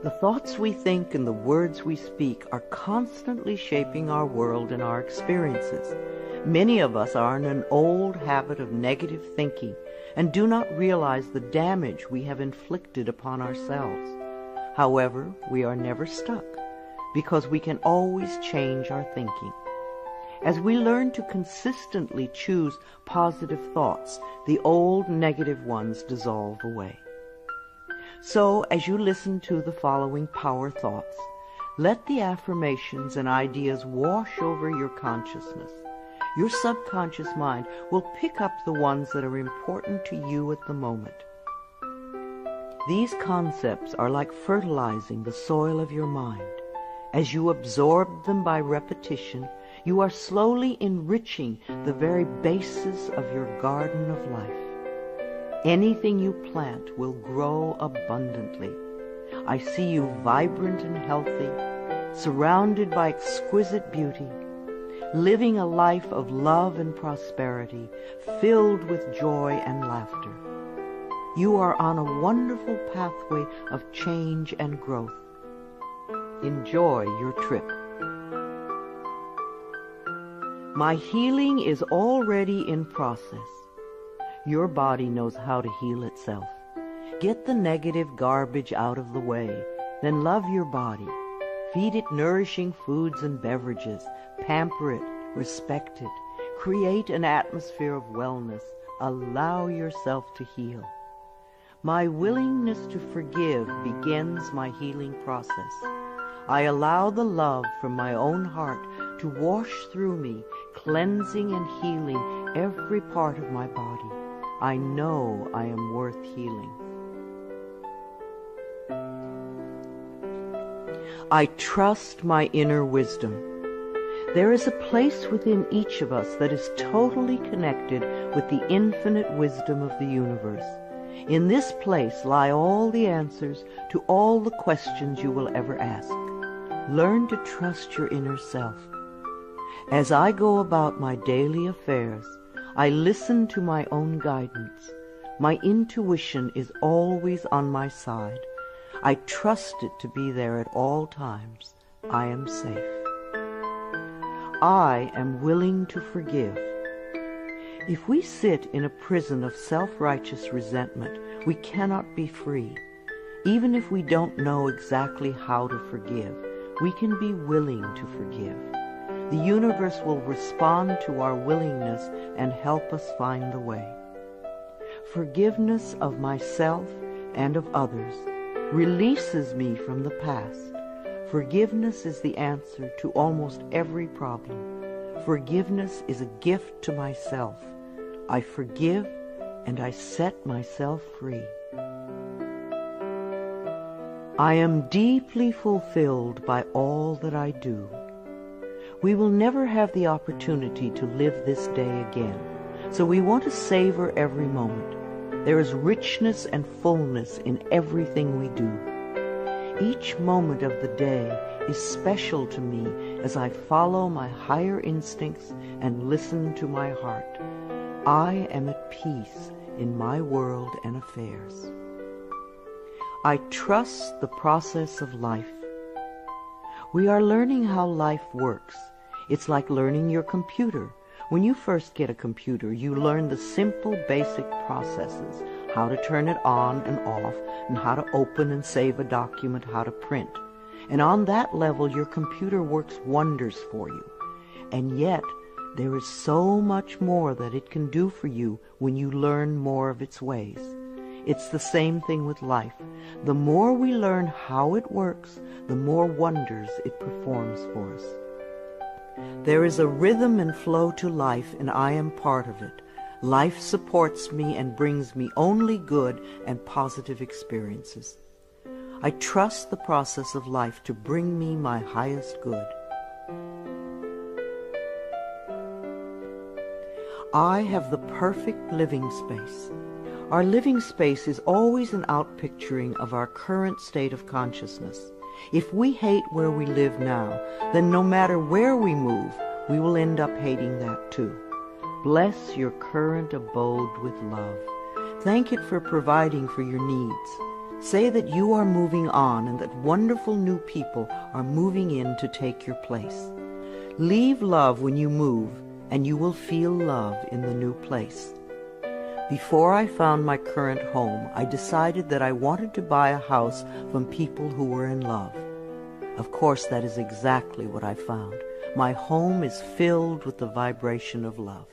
The thoughts we think and the words we speak are constantly shaping our world and our experiences. Many of us are in an old habit of negative thinking and do not realize the damage we have inflicted upon ourselves. However, we are never stuck because we can always change our thinking. As we learn to consistently choose positive thoughts, the old negative ones dissolve away. So, as you listen to the following power thoughts, let the affirmations and ideas wash over your consciousness. Your subconscious mind will pick up the ones that are important to you at the moment. These concepts are like fertilizing the soil of your mind. As you absorb them by repetition, you are slowly enriching the very basis of your garden of life. Anything you plant will grow abundantly. I see you vibrant and healthy, surrounded by exquisite beauty, living a life of love and prosperity, filled with joy and laughter. You are on a wonderful pathway of change and growth. Enjoy your trip. My healing is already in process. Your body knows how to heal itself. Get the negative garbage out of the way, then love your body. Feed it nourishing foods and beverages. Pamper it, respect it. Create an atmosphere of wellness. Allow yourself to heal. My willingness to forgive begins my healing process. I allow the love from my own heart to wash through me, cleansing and healing every part of my body. I know I am worth healing. I trust my inner wisdom. There is a place within each of us that is totally connected with the infinite wisdom of the universe. In this place lie all the answers to all the questions you will ever ask. Learn to trust your inner self. As I go about my daily affairs, I listen to my own guidance. My intuition is always on my side. I trust it to be there at all times. I am safe. I am willing to forgive. If we sit in a prison of self-righteous resentment, we cannot be free. Even if we don't know exactly how to forgive, we can be willing to forgive. The universe will respond to our willingness and help us find the way. Forgiveness of myself and of others releases me from the past. Forgiveness is the answer to almost every problem. Forgiveness is a gift to myself. I forgive and I set myself free. I am deeply fulfilled by all that I do. We will never have the opportunity to live this day again, so we want to savor every moment. There is richness and fullness in everything we do. Each moment of the day is special to me as I follow my higher instincts and listen to my heart. I am at peace in my world and affairs. I trust the process of life. We are learning how life works. It's like learning your computer. When you first get a computer, you learn the simple, basic processes, how to turn it on and off, and how to open and save a document, how to print. And on that level, your computer works wonders for you. And yet, there is so much more that it can do for you when you learn more of its ways. It's the same thing with life. The more we learn how it works, the more wonders it performs for us. There is a rhythm and flow to life, and I am part of it. Life supports me and brings me only good and positive experiences. I trust the process of life to bring me my highest good. I have the perfect living space. Our living space is always an outpicturing of our current state of consciousness. If we hate where we live now, then no matter where we move, we will end up hating that too. Bless your current abode with love. Thank it for providing for your needs. Say that you are moving on and that wonderful new people are moving in to take your place. Leave love when you move, and you will feel love in the new place. Before I found my current home, I decided that I wanted to buy a house from people who were in love. Of course, that is exactly what I found. My home is filled with the vibration of love.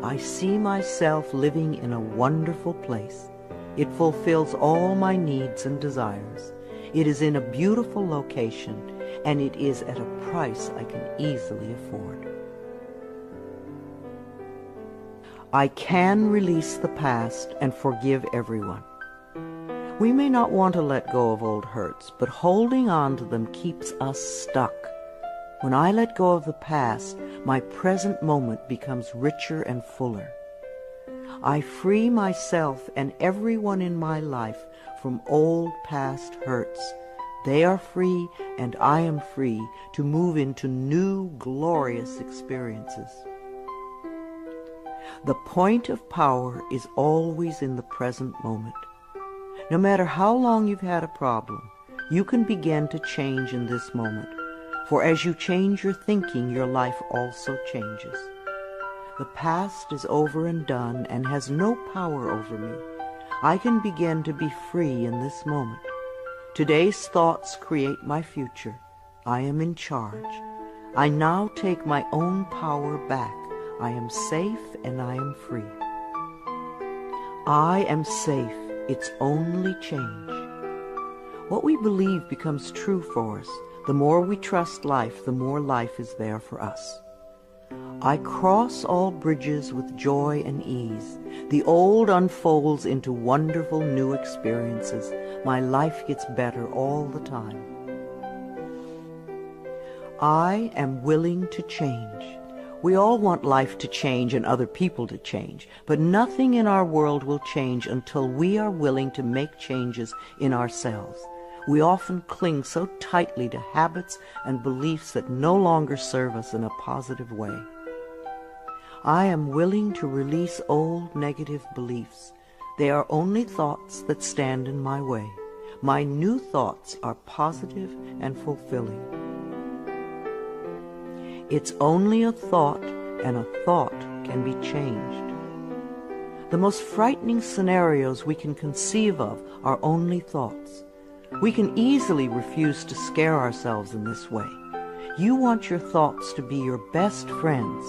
I see myself living in a wonderful place. It fulfills all my needs and desires. It is in a beautiful location, and it is at a price I can easily afford. I can release the past and forgive everyone. We may not want to let go of old hurts, but holding on to them keeps us stuck. When I let go of the past, my present moment becomes richer and fuller. I free myself and everyone in my life from old past hurts. They are free, and I am free to move into new, glorious experiences. The point of power is always in the present moment. No matter how long you've had a problem, you can begin to change in this moment. For as you change your thinking, your life also changes. The past is over and done and has no power over me. I can begin to be free in this moment. Today's thoughts create my future. I am in charge. I now take my own power back. I am safe and I am free. I am safe. It's only change. What we believe becomes true for us. The more we trust life, the more life is there for us. I cross all bridges with joy and ease. The old unfolds into wonderful new experiences. My life gets better all the time. I am willing to change. We all want life to change and other people to change, but nothing in our world will change until we are willing to make changes in ourselves. We often cling so tightly to habits and beliefs that no longer serve us in a positive way. I am willing to release old negative beliefs. They are only thoughts that stand in my way. My new thoughts are positive and fulfilling. It's only a thought, and a thought can be changed. The most frightening scenarios we can conceive of are only thoughts. We can easily refuse to scare ourselves in this way. You want your thoughts to be your best friends,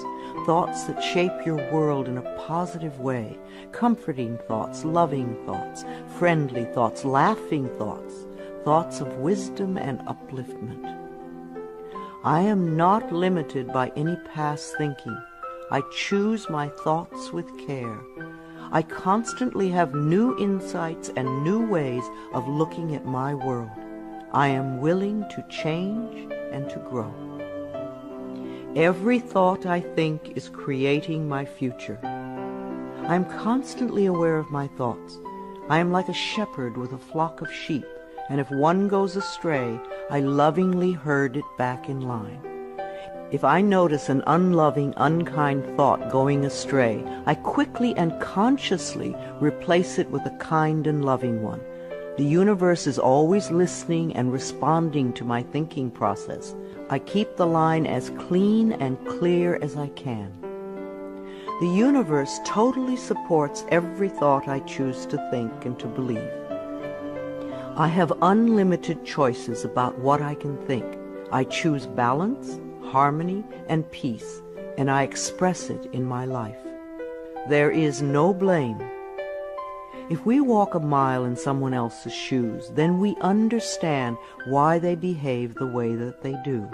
thoughts that shape your world in a positive way, comforting thoughts, loving thoughts, friendly thoughts, laughing thoughts, thoughts of wisdom and upliftment. I am not limited by any past thinking. I choose my thoughts with care. I constantly have new insights and new ways of looking at my world. I am willing to change and to grow. Every thought I think is creating my future. I am constantly aware of my thoughts. I am like a shepherd with a flock of sheep, and if one goes astray, I lovingly herd it back in line. If I notice an unloving, unkind thought going astray, I quickly and consciously replace it with a kind and loving one. The universe is always listening and responding to my thinking process. I keep the line as clean and clear as I can. The universe totally supports every thought I choose to think and to believe. I have unlimited choices about what I can think. I choose balance, harmony, and peace, and I express it in my life. There is no blame. If we walk a mile in someone else's shoes, then we understand why they behave the way that they do.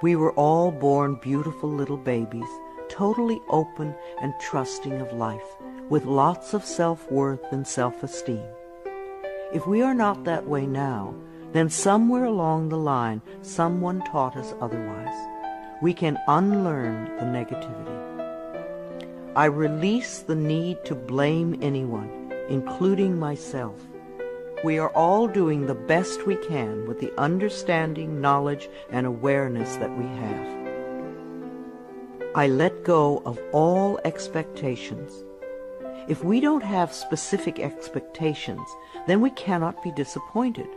We were all born beautiful little babies, totally open and trusting of life, with lots of self-worth and self-esteem. If we are not that way now, then somewhere along the line someone taught us otherwise. We can unlearn the negativity. I release the need to blame anyone, including myself. We are all doing the best we can with the understanding, knowledge, and awareness that we have. I let go of all expectations. If we don't have specific expectations, then we cannot be disappointed.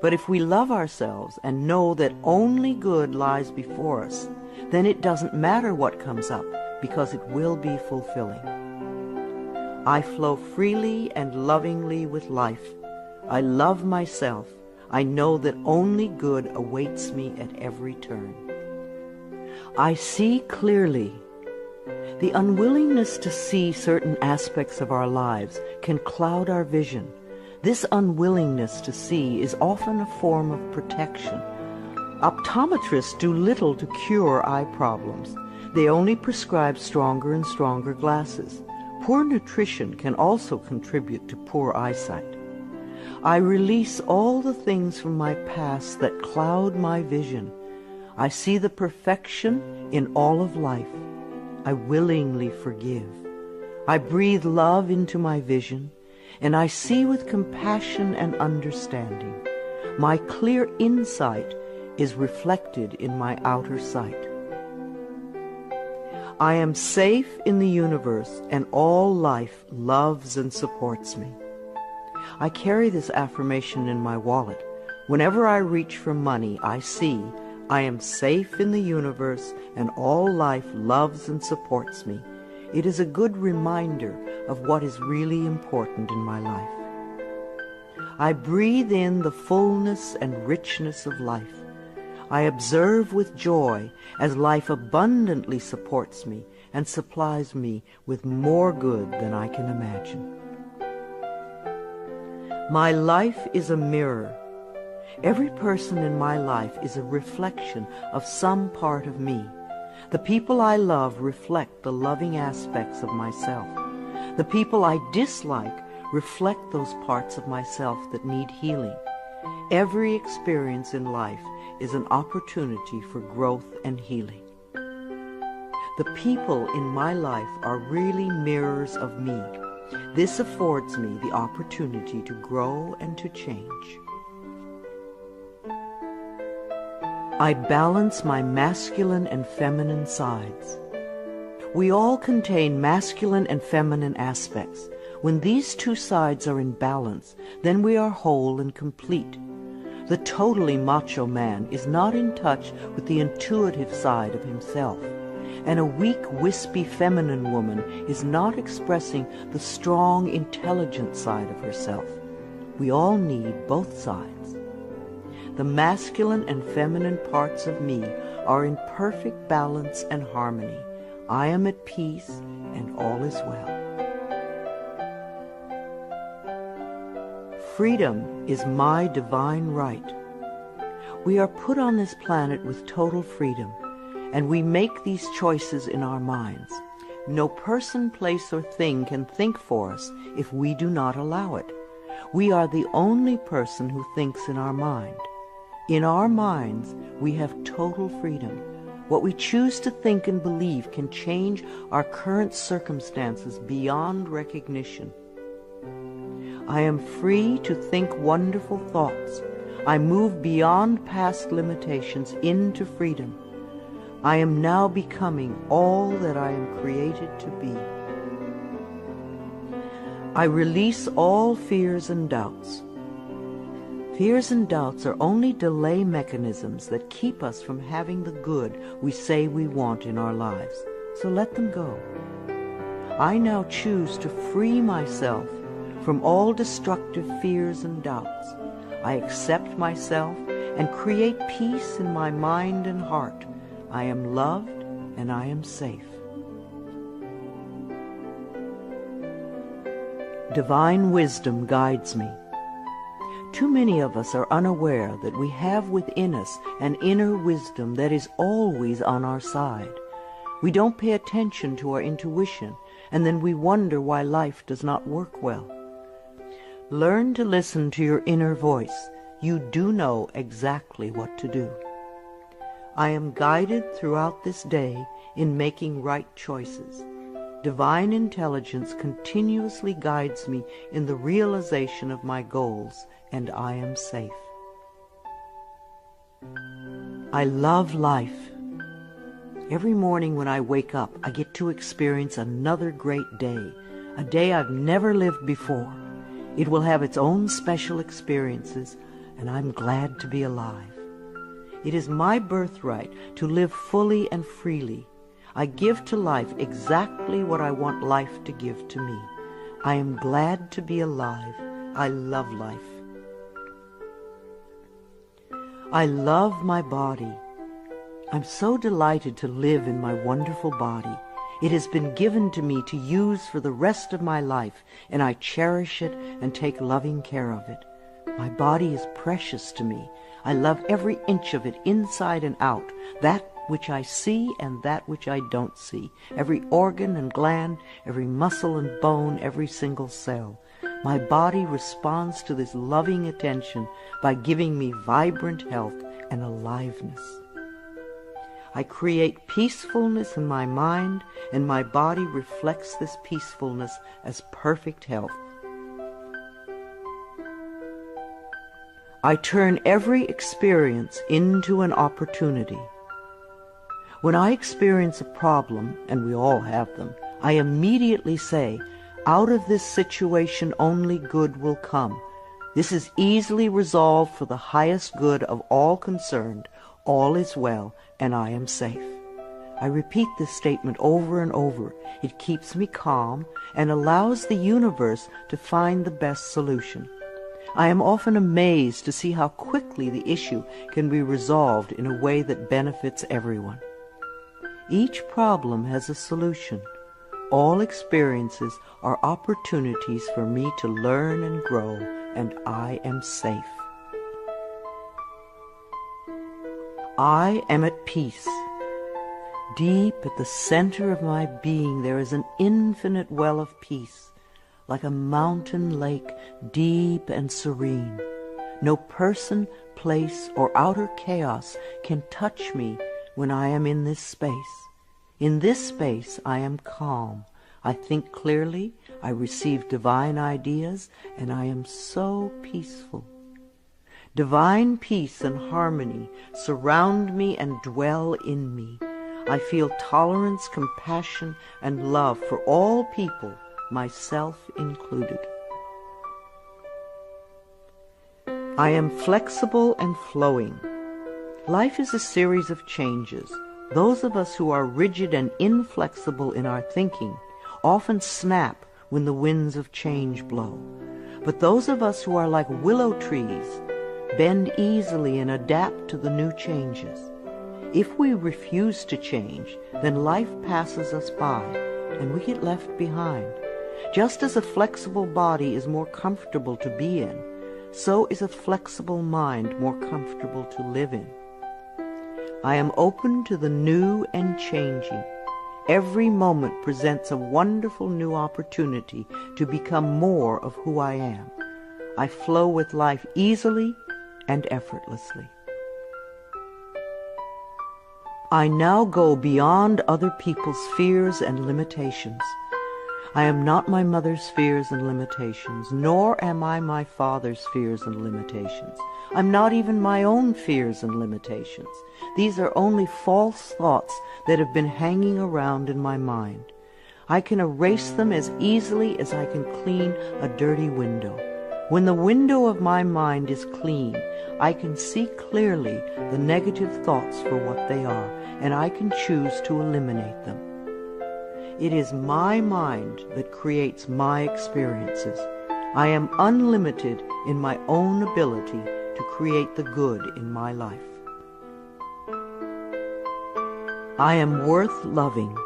But if we love ourselves and know that only good lies before us, then it doesn't matter what comes up, because it will be fulfilling. I flow freely and lovingly with life. I love myself. I know that only good awaits me at every turn. I see clearly. The unwillingness to see certain aspects of our lives can cloud our vision. This unwillingness to see is often a form of protection. Optometrists do little to cure eye problems. They only prescribe stronger and stronger glasses. Poor nutrition can also contribute to poor eyesight. I release all the things from my past that cloud my vision. I see the perfection in all of life. I willingly forgive. I breathe love into my vision, and I see with compassion and understanding. My clear insight is reflected in my outer sight. I am safe in the universe, and all life loves and supports me. I carry this affirmation in my wallet. Whenever I reach for money, I see I am safe in the universe, and all life loves and supports me. It is a good reminder of what is really important in my life. I breathe in the fullness and richness of life. I observe with joy as life abundantly supports me and supplies me with more good than I can imagine. My life is a mirror. Every person in my life is a reflection of some part of me. The people I love reflect the loving aspects of myself. The people I dislike reflect those parts of myself that need healing. Every experience in life is an opportunity for growth and healing. The people in my life are really mirrors of me. This affords me the opportunity to grow and to change. I balance my masculine and feminine sides. We all contain masculine and feminine aspects. When these two sides are in balance, then we are whole and complete. The totally macho man is not in touch with the intuitive side of himself, and a weak, wispy feminine woman is not expressing the strong, intelligent side of herself. We all need both sides. The masculine and feminine parts of me are in perfect balance and harmony. I am at peace, and all is well. Freedom is my divine right. We are put on this planet with total freedom, and we make these choices in our minds. No person, place, or thing can think for us if we do not allow it. We are the only person who thinks in our mind. In our minds, we have total freedom. What we choose to think and believe can change our current circumstances beyond recognition. I am free to think wonderful thoughts. I move beyond past limitations into freedom. I am now becoming all that I am created to be. I release all fears and doubts. Fears and doubts are only delay mechanisms that keep us from having the good we say we want in our lives. So let them go. I now choose to free myself from all destructive fears and doubts. I accept myself and create peace in my mind and heart. I am loved and I am safe. Divine wisdom guides me. Too many of us are unaware that we have within us an inner wisdom that is always on our side. We don't pay attention to our intuition, and then we wonder why life does not work well. Learn to listen to your inner voice. You do know exactly what to do. I am guided throughout this day in making right choices. Divine intelligence continuously guides me in the realization of my goals, and I am safe. I love life. Every morning when I wake up, I get to experience another great day, a day I've never lived before. It will have its own special experiences, and I'm glad to be alive. It is my birthright to live fully and freely. I give to life exactly what I want life to give to me. I am glad to be alive. I love life. I love my body. I'm so delighted to live in my wonderful body. It has been given to me to use for the rest of my life, and I cherish it and take loving care of it. My body is precious to me. I love every inch of it, inside and out, that which I see and that which I don't see, every organ and gland, every muscle and bone, every single cell. My body responds to this loving attention by giving me vibrant health and aliveness. I create peacefulness in my mind, and my body reflects this peacefulness as perfect health. I turn every experience into an opportunity. When I experience a problem, and we all have them, I immediately say, out of this situation only good will come. This is easily resolved for the highest good of all concerned. All is well, and I am safe. I repeat this statement over and over. It keeps me calm and allows the universe to find the best solution. I am often amazed to see how quickly the issue can be resolved in a way that benefits everyone. Each problem has a solution. All experiences are opportunities for me to learn and grow, and I am safe. I am at peace. Deep at the center of my being there is an infinite well of peace, like a mountain lake, deep and serene. No person, place, or outer chaos can touch me when I am in this space. In this space I am calm. I think clearly, I receive divine ideas, and I am so peaceful. Divine peace and harmony surround me and dwell in me. I feel tolerance, compassion, and love for all people, myself included. I am flexible and flowing. Life is a series of changes. Those of us who are rigid and inflexible in our thinking often snap when the winds of change blow. But those of us who are like willow trees bend easily and adapt to the new changes. If we refuse to change, then life passes us by and we get left behind. Just as a flexible body is more comfortable to be in, so is a flexible mind more comfortable to live in. I am open to the new and changing. Every moment presents a wonderful new opportunity to become more of who I am. I flow with life easily and effortlessly. I now go beyond other people's fears and limitations. I am not my mother's fears and limitations, nor am I my father's fears and limitations. I'm not even my own fears and limitations. These are only false thoughts that have been hanging around in my mind. I can erase them as easily as I can clean a dirty window. When the window of my mind is clean, I can see clearly the negative thoughts for what they are, and I can choose to eliminate them. It is my mind that creates my experiences. I am unlimited in my own ability to create the good in my life. I am worth loving.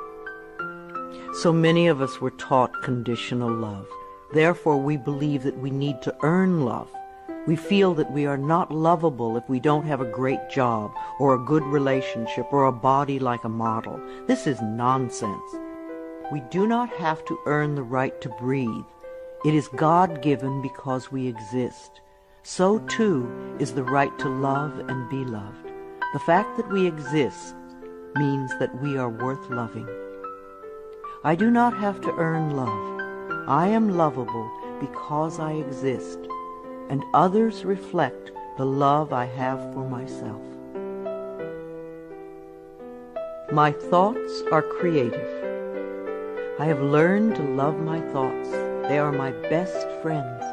So many of us were taught conditional love. Therefore, we believe that we need to earn love. We feel that we are not lovable if we don't have a great job or a good relationship or a body like a model. This is nonsense. We do not have to earn the right to breathe. It is God-given because we exist. So, too, is the right to love and be loved. The fact that we exist means that we are worth loving. I do not have to earn love. I am lovable because I exist, and others reflect the love I have for myself. My thoughts are creative. I have learned to love my thoughts. They are my best friends.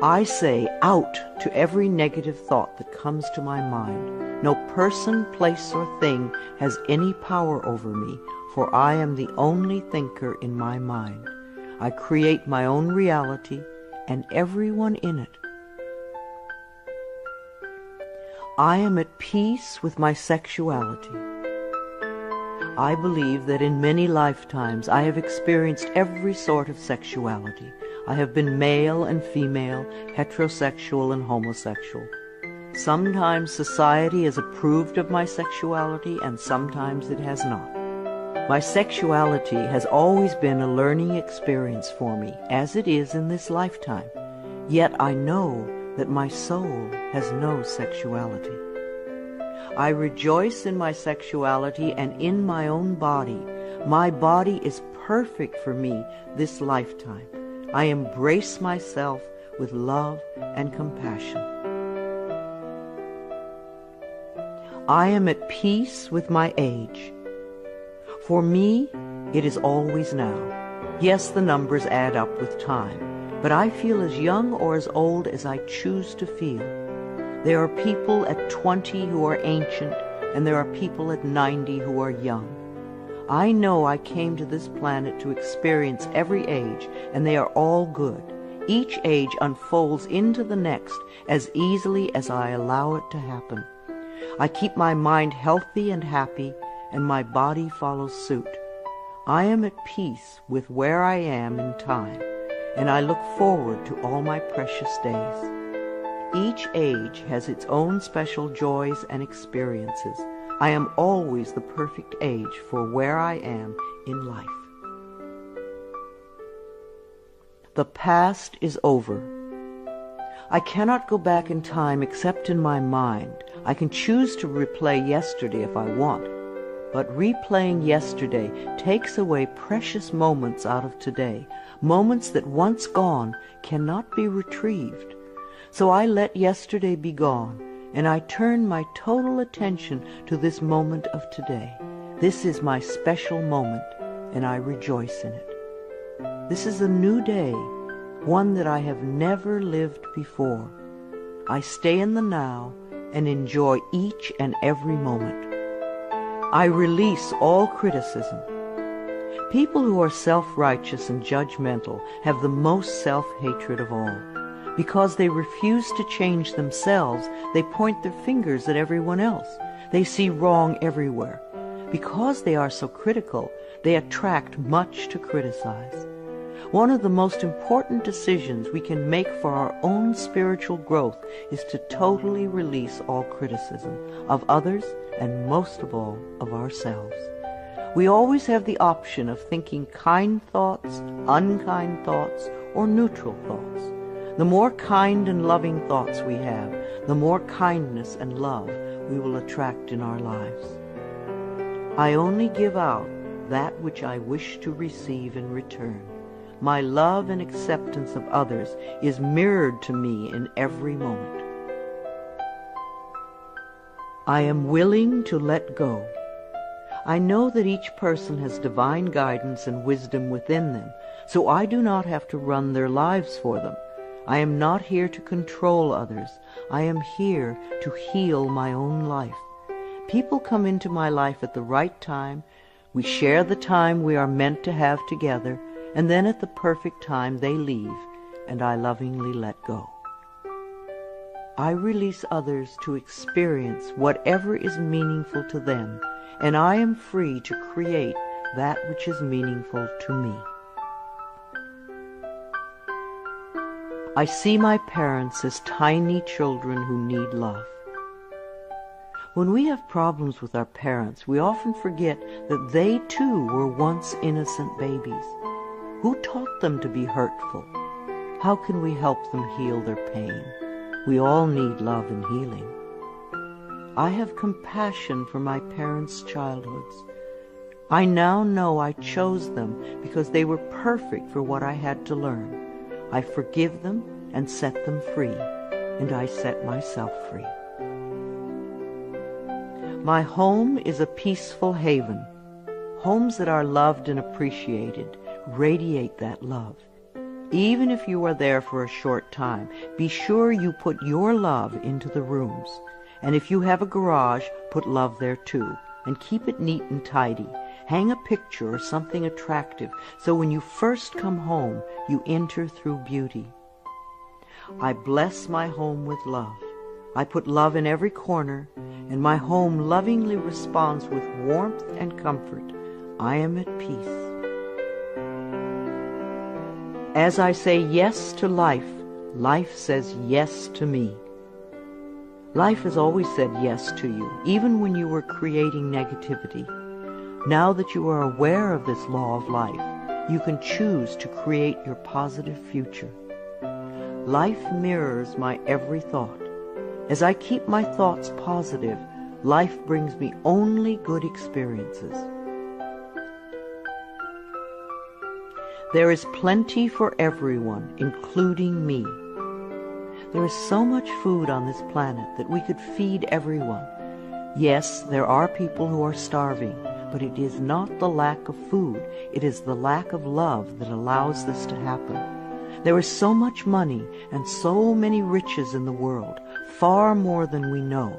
I say out to every negative thought that comes to my mind. No person, place, or thing has any power over me, for I am the only thinker in my mind. I create my own reality and everyone in it. I am at peace with my sexuality. I believe that in many lifetimes I have experienced every sort of sexuality. I have been male and female, heterosexual and homosexual. Sometimes society has approved of my sexuality and sometimes it has not. My sexuality has always been a learning experience for me, as it is in this lifetime. Yet I know that my soul has no sexuality. I rejoice in my sexuality and in my own body. My body is perfect for me this lifetime. I embrace myself with love and compassion. I am at peace with my age. For me, it is always now. Yes, the numbers add up with time, but I feel as young or as old as I choose to feel. There are people at 20 who are ancient, and there are people at 90 who are young. I know I came to this planet to experience every age, and they are all good. Each age unfolds into the next as easily as I allow it to happen. I keep my mind healthy and happy, and my body follows suit. I am at peace with where I am in time, and I look forward to all my precious days. Each age has its own special joys and experiences. I am always the perfect age for where I am in life. The past is over. I cannot go back in time except in my mind. I can choose to replay yesterday if I want, but replaying yesterday takes away precious moments out of today, moments that once gone cannot be retrieved. So I let yesterday be gone, and I turn my total attention to this moment of today. This is my special moment, and I rejoice in it. This is a new day, one that I have never lived before. I stay in the now and enjoy each and every moment. I release all criticism. People who are self-righteous and judgmental have the most self-hatred of all. Because they refuse to change themselves, they point their fingers at everyone else. They see wrong everywhere. Because they are so critical, they attract much to criticize. One of the most important decisions we can make for our own spiritual growth is to totally release all criticism of others and most of all of ourselves. We always have the option of thinking kind thoughts, unkind thoughts, or neutral thoughts. The more kind and loving thoughts we have, the more kindness and love we will attract in our lives. I only give out that which I wish to receive in return. My love and acceptance of others is mirrored to me in every moment. I am willing to let go. I know that each person has divine guidance and wisdom within them, so I do not have to run their lives for them. I am not here to control others. I am here to heal my own life. People come into my life at the right time. We share the time we are meant to have together, and then at the perfect time they leave, and I lovingly let go. I release others to experience whatever is meaningful to them, and I am free to create that which is meaningful to me. I see my parents as tiny children who need love. When we have problems with our parents, we often forget that they too were once innocent babies. Who taught them to be hurtful? How can we help them heal their pain? We all need love and healing. I have compassion for my parents' childhoods. I now know I chose them because they were perfect for what I had to learn. I forgive them and set them free, and I set myself free. My home is a peaceful haven. Homes that are loved and appreciated radiate that love. Even if you are there for a short time, be sure you put your love into the rooms. And if you have a garage, put love there too. And keep it neat and tidy. Hang a picture or something attractive, so when you first come home, you enter through beauty. I bless my home with love. I put love in every corner, and my home lovingly responds with warmth and comfort. I am at peace. As I say yes to life, life says yes to me. Life has always said yes to you, even when you were creating negativity. Now that you are aware of this law of life, you can choose to create your positive future. Life mirrors my every thought. As I keep my thoughts positive, life brings me only good experiences. There is plenty for everyone, including me. There is so much food on this planet that we could feed everyone. Yes, there are people who are starving, but it is not the lack of food, it is the lack of love that allows this to happen. There is so much money and so many riches in the world, far more than we know.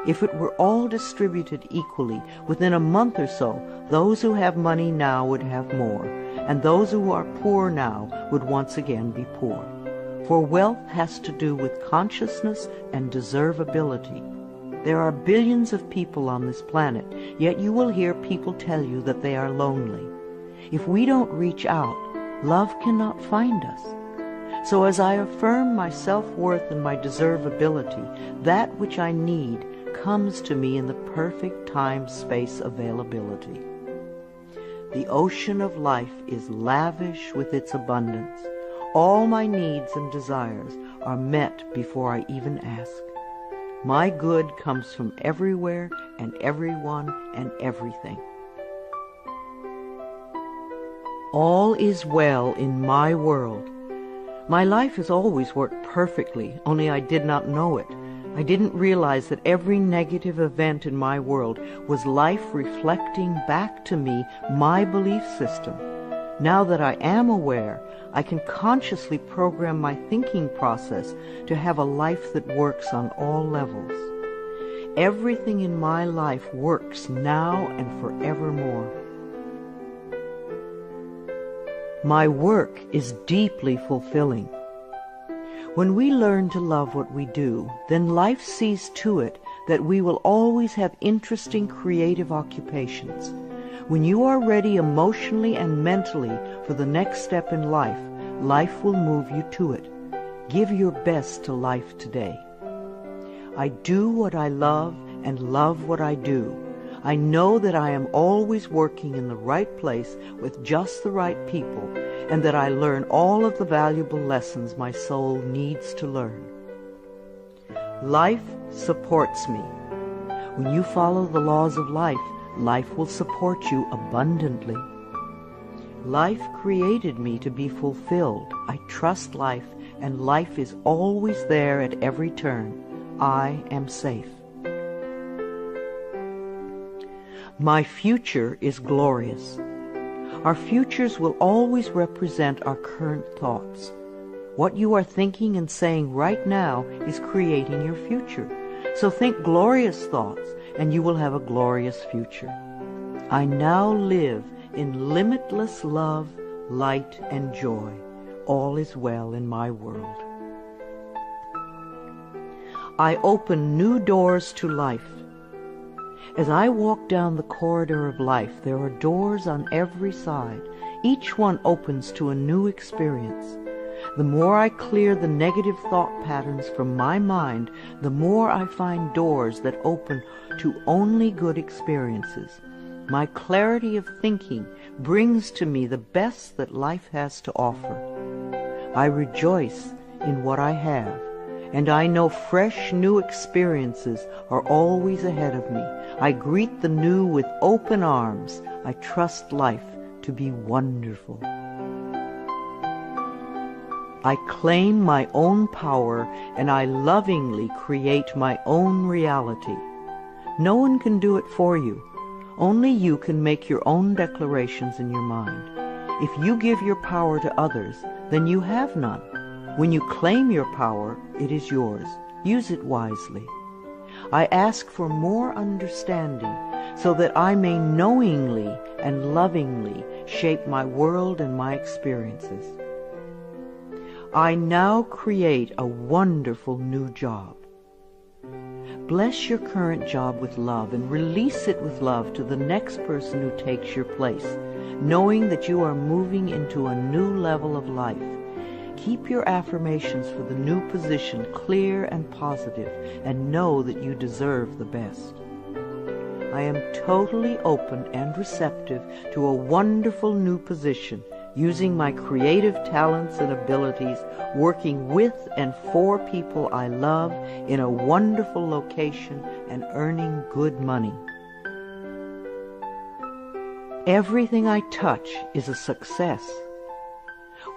If it were all distributed equally, within a month or so, those who have money now would have more, and those who are poor now would once again be poor. For wealth has to do with consciousness and deservability. There are billions of people on this planet, yet you will hear people tell you that they are lonely. If we don't reach out, love cannot find us. So as I affirm my self-worth and my deservability, that which I need comes to me in the perfect time-space availability. The ocean of life is lavish with its abundance. All my needs and desires are met before I even ask. My good comes from everywhere and everyone and everything. All is well in my world. My life has always worked perfectly, only I did not know it. I didn't realize that every negative event in my world was life reflecting back to me my belief system. Now that I am aware, I can consciously program my thinking process to have a life that works on all levels. Everything in my life works now and forevermore. My work is deeply fulfilling. When we learn to love what we do, then life sees to it that we will always have interesting creative occupations. When you are ready emotionally and mentally for the next step in life, life will move you to it. Give your best to life today. I do what I love and love what I do. I know that I am always working in the right place with just the right people, and that I learn all of the valuable lessons my soul needs to learn. Life supports me. When you follow the laws of life, life will support you abundantly. Life created me to be fulfilled. I trust life, and life is always there at every turn. I am safe. My future is glorious. Our futures will always represent our current thoughts. What you are thinking and saying right now is creating your future. So think glorious thoughts, and you will have a glorious future. I now live in limitless love, light, and joy. All is well in my world. I open new doors to life. As I walk down the corridor of life, there are doors on every side. Each one opens to a new experience. The more I clear the negative thought patterns from my mind, the more I find doors that open to only good experiences. My clarity of thinking brings to me the best that life has to offer. I rejoice in what I have, and I know fresh new experiences are always ahead of me. I greet the new with open arms. I trust life to be wonderful. I claim my own power, and I lovingly create my own reality. No one can do it for you. Only you can make your own declarations in your mind. If you give your power to others, then you have none. When you claim your power, it is yours. Use it wisely. I ask for more understanding so that I may knowingly and lovingly shape my world and my experiences. I now create a wonderful new job. Bless your current job with love and release it with love to the next person who takes your place, knowing that you are moving into a new level of life. Keep your affirmations for the new position clear and positive, and know that you deserve the best. I am totally open and receptive to a wonderful new position, using my creative talents and abilities, working with and for people I love in a wonderful location and earning good money. Everything I touch is a success.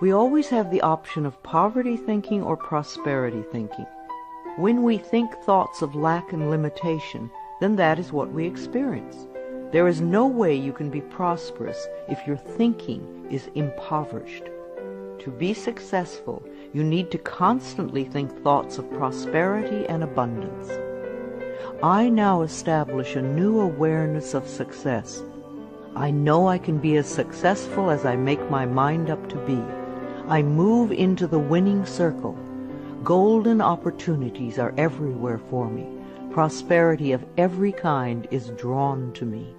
We always have the option of poverty thinking or prosperity thinking. When we think thoughts of lack and limitation, then that is what we experience. There is no way you can be prosperous if your thinking is impoverished. To be successful, you need to constantly think thoughts of prosperity and abundance. I now establish a new awareness of success. I know I can be as successful as I make my mind up to be. I move into the winning circle. Golden opportunities are everywhere for me. Prosperity of every kind is drawn to me.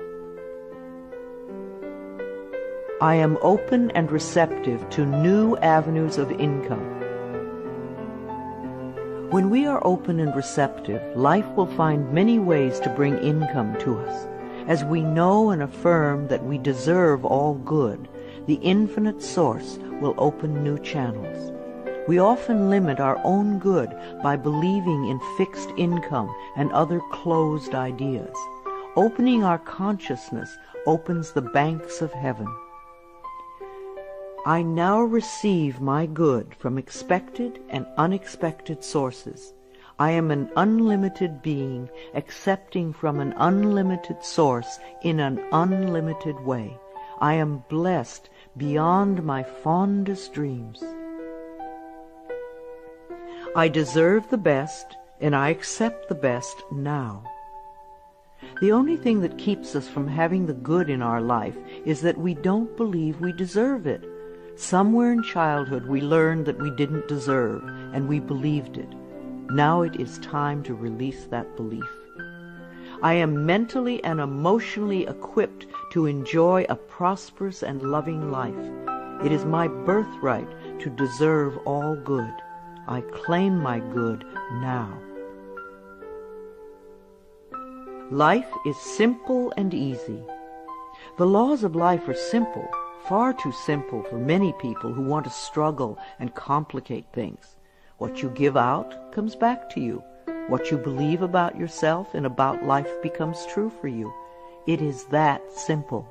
I am open and receptive to new avenues of income. When we are open and receptive, life will find many ways to bring income to us. As we know and affirm that we deserve all good, the infinite source will open new channels. We often limit our own good by believing in fixed income and other closed ideas. Opening our consciousness opens the banks of heaven. I now receive my good from expected and unexpected sources. I am an unlimited being, accepting from an unlimited source in an unlimited way. I am blessed beyond my fondest dreams. I deserve the best, and I accept the best now. The only thing that keeps us from having the good in our life is that we don't believe we deserve it. Somewhere in childhood we learned that we didn't deserve, and we believed it. Now it is time to release that belief. I am mentally and emotionally equipped to enjoy a prosperous and loving life. It is my birthright to deserve all good. I claim my good now. Life is simple and easy. The laws of life are simple, far too simple for many people who want to struggle and complicate things. What you give out comes back to you. What you believe about yourself and about life becomes true for you. It is that simple.